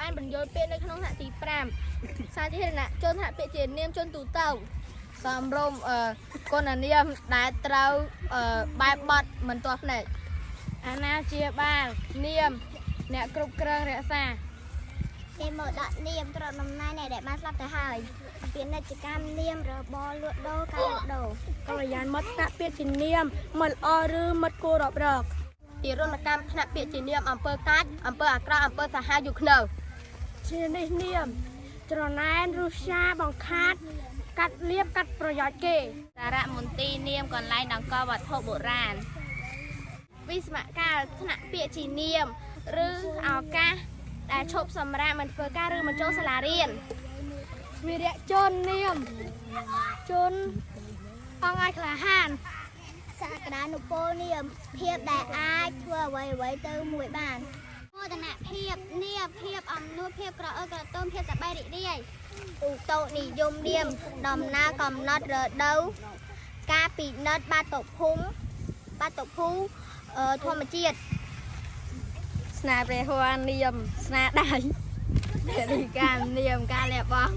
បានបញ្យល់ពាក្យនៅក្នុងហទី5សាធារណៈជនហពាក្យជានាមជនទូទៅសំរុំកូននាមដែលត្រូវបែបបត់មិនទាស់ភ្នែកអាណាជាបាលនាមអ្នកគ្រប់គ្រងរក្សាគេមកដាក់នាមត្រង់តំណែងដែលបានស្លាប់ទៅហើយពាណិជ្ជកម្មនាមរបរលក់ដូរការលក់ដូរកល្យានមិត្តថ្នាក់ពាក្យជានាមមិត្តល្អឬមិត្តគួររាប់រកទារុណកម្មថ្នាក់ពាក្យជានាមអំពើកាច់អំពើអាក្រក់អំពើសាហាវយុគនៅជានេះនាមច្រណែនរុស្សាបង្ខាត់កាត់លៀបកាត់ប្រយោជន៍គេសារមន្ទីរនាមកន្លែងដង្កល់វត្ថុបុរាណវិស្មកាលថ្នាក់ពាក្យជានាមឬឱកាសដែលឈប់សម្រាកមិនធ្វើការឬមិនចូលសាលារៀនវីរៈជននាមជនអង្គអាចក្លាហានសក្តានុពលនាមភាពដែលអាចធ្វើអ្វីទៅមួយបានមោទនភាពនាមភាពអំនួតភាពក្រអឺក្រទមភាពសប្បាយរីករាយឧតុនិយមនាមដំណើរកំណត់រដូវការពិនិត្យបាតុភូធម្មជាតិស្នាព្រះហួរនាមស្នាដៃនាฬิកានាមការលះបង់